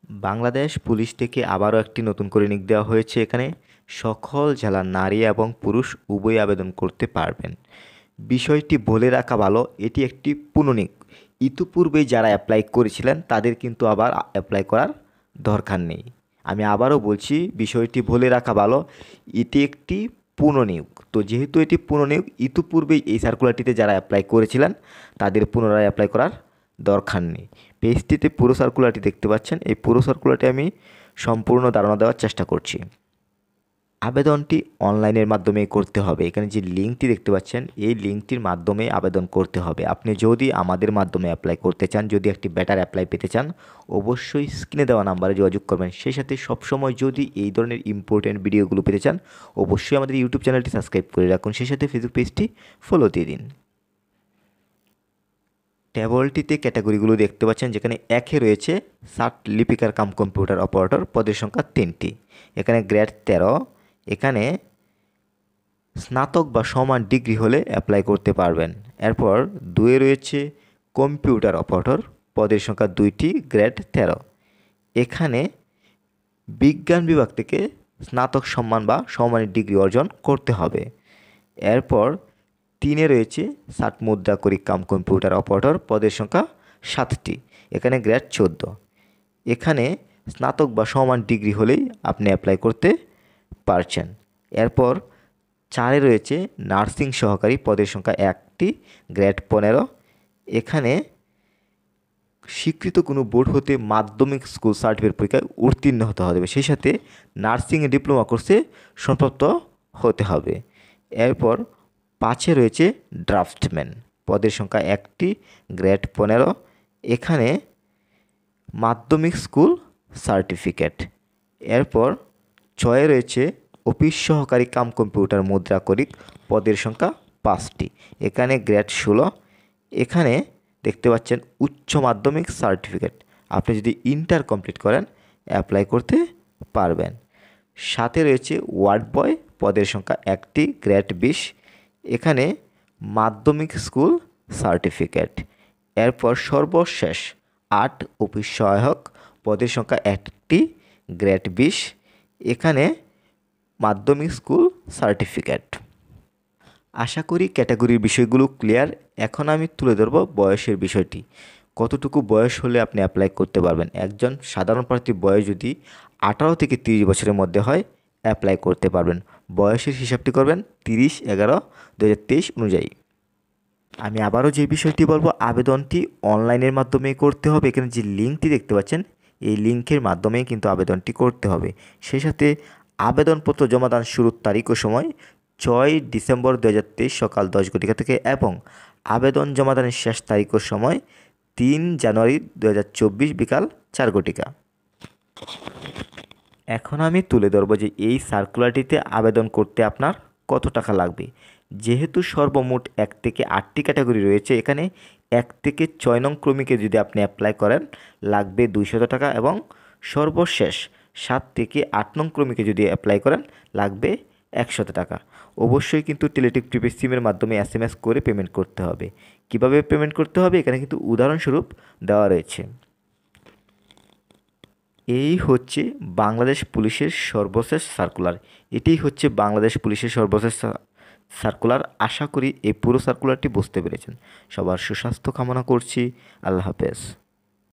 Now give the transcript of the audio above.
Bangladesh police থেকে আবারও একটি নতুন করে নিয়োগ দেওয়া হয়েছে। এখানে সকল জেলার নারী এবং পুরুষ উভয়ই আবেদন করতে পারবেন। বিষয়টি বলে রাখা ভালো, এটি একটি পুনঃনিয়োগ। ইতিপূর্বেই যারা অ্যাপ্লাই করেছিলেন তাদের কিন্তু আবার অ্যাপ্লাই করার দরকার নেই। আমি আবারও বলছি, বিষয়টি বলে রাখা ভালো, এটি একটি পুনঃনিয়োগ। তো যেহেতু এটি পুনঃনিয়োগ, ইতিপূর্বেই এই সার্কুলারটিতে যারা অ্যাপ্লাই করেছিলেন তাদের পুনরায় অ্যাপ্লাই করার দরকার নেই। পেজটিতে পুরো সার্কুলারটি দেখতে পাচ্ছেন। এই পুরো সার্কুলারটি আমি সম্পূর্ণ ধারণা দেওয়ার চেষ্টা করছি। আবেদনটি অনলাইনের মাধ্যমে করতে হবে। এখানে যে লিঙ্কটি দেখতে পাচ্ছেন, এই লিঙ্কটির মাধ্যমে আবেদন করতে হবে। আপনি যদি আমাদের মাধ্যমে অ্যাপ্লাই করতে চান, যদি একটি বেটার অ্যাপ্লাই পেতে চান, অবশ্যই স্ক্রিনে দেওয়া নাম্বারে যোগাযোগ করবেন। সেই সাথে সবসময় যদি এই ধরনের ইম্পর্টেন্ট ভিডিওগুলো পেতে চান, অবশ্যই আমাদের ইউটিউব চ্যানেলটি সাবস্ক্রাইব করে রাখুন। সেই সাথে ফেসবুক পেজটি ফলো দিয়ে দিন। টেবলটিতে ক্যাটাগরিগুলো দেখতে পাচ্ছেন, যেখানে একে রয়েছে ষাট লিপিকার কাম কম্পিউটার অপারেটর, পদের সংখ্যা 3টি। এখানে গ্রেড 13। এখানে স্নাতক বা সমান ডিগ্রি হলে অ্যাপ্লাই করতে পারবেন। এরপর 2 রয়েছে কম্পিউটার অপারেটর, পদের সংখ্যা 2টি, গ্রেড 13। এখানে বিজ্ঞান বিভাগ থেকে স্নাতক সম্মান বা সমমানের ডিগ্রি অর্জন করতে হবে। এরপর 3 রয়েছে 60 মুদ্রাকরিক কাম কম্পিউটার অপারেটর, পদের সংখ্যা 7টি। এখানে গ্রেড 14। এখানে স্নাতক বা সমান ডিগ্রি হলেই আপনি অ্যাপ্লাই করতে পারছেন। এরপর 4 রয়েছে নার্সিং সহকারী, পদের সংখ্যা 1টি, গ্রেড 15। এখানে স্বীকৃত কোনো বোর্ড হতে মাধ্যমিক স্কুল সার্টিফিকেট পরীক্ষায় উত্তীর্ণ হতে হবে। সেই সাথে নার্সিংয়ে ডিপ্লোমা কোর্সে সম্পৃক্ত হতে হবে। এরপর 5 রয়েছে ড্রাফটম্যান, পদের সংখ্যা 1টি, গ্রেড 15। এখানে মাধ্যমিক স্কুল সার্টিফিকেট। এরপর 6 রয়েছে অফিস সহকারী কাম কম্পিউটার মুদ্রাকরিক, পদের সংখ্যা 5টি। এখানে গ্রেড 16। এখানে দেখতে পাচ্ছেন উচ্চ মাধ্যমিক সার্টিফিকেট। আপনি যদি ইন্টার কমপ্লিট করেন অ্যাপ্লাই করতে পারবেন। 7 রয়েছে ওয়ার্ড বয়, পদের সংখ্যা 1টি, গ্রেড 20। এখানে মাধ্যমিক স্কুল সার্টিফিকেট। এরপর সর্বশেষ 8 অফিস সহায়ক, পদের সংখ্যা 1টি, গ্রেড 20। এখানে মাধ্যমিক স্কুল সার্টিফিকেট। আশা করি ক্যাটাগরির বিষয়গুলো ক্লিয়ার। এখন আমি তুলে ধরব বয়সের বিষয়টি। কতটুকু বয়স হলে আপনি অ্যাপ্লাই করতে পারবেন। একজন সাধারণ প্রার্থীর বয়স যদি 18 থেকে 30 বছরের মধ্যে হয়, অ্যাপ্লাই করতে পারবেন। বয়সের হিসাবটি করবেন 30/11/2023 অনুযায়ী। আমি আবারও যে বিষয়টি বলবো, আবেদনটি অনলাইনের মাধ্যমে করতে হবে। এখানে যে লিঙ্কটি দেখতে পাচ্ছেন, এই লিঙ্কের মাধ্যমে কিন্তু আবেদনটি করতে হবে। সেই সাথে আবেদনপত্র জমাদান শুরুর তারিখ ও সময় 6 ডিসেম্বর 2023 সকাল 10 ঘটিকা থেকে এবং আবেদন জমাদানের শেষ তারিখ ও সময় 3 জানুয়ারি 2024 বিকাল 4 ঘটিকা। এখন আমি তুলে ধরব যে এই সার্কুলারটিতে আবেদন করতে আপনার কত টাকা লাগবে। যেহেতু সর্বমোট 1 থেকে 8টি ক্যাটাগরি রয়েছে, এখানে 1 থেকে 6 নং ক্রমিকে যদি আপনি অ্যাপ্লাই করেন লাগবে 200 টাকা এবং সর্বশেষ 7 থেকে 8 নং ক্রমিকে যদি অ্যাপ্লাই করেন লাগবে 100 টাকা। অবশ্যই কিন্তু টেলিটক প্রিপেড সিমের মাধ্যমে SMS করে পেমেন্ট করতে হবে। কিভাবে পেমেন্ট করতে হবে এখানে কিন্তু উদাহরণস্বরূপ দেওয়া রয়েছে। এই হচ্ছে বাংলাদেশ পুলিশের সর্বশেষ সার্কুলার। এটিই হচ্ছে বাংলাদেশ পুলিশের সর্বশেষ সার্কুলার। আশা করি এই পুরো সার্কুলারটি বুঝতে পেরেছেন। সবার সুস্বাস্থ্য কামনা করছি। আল্লাহ হাফেজ।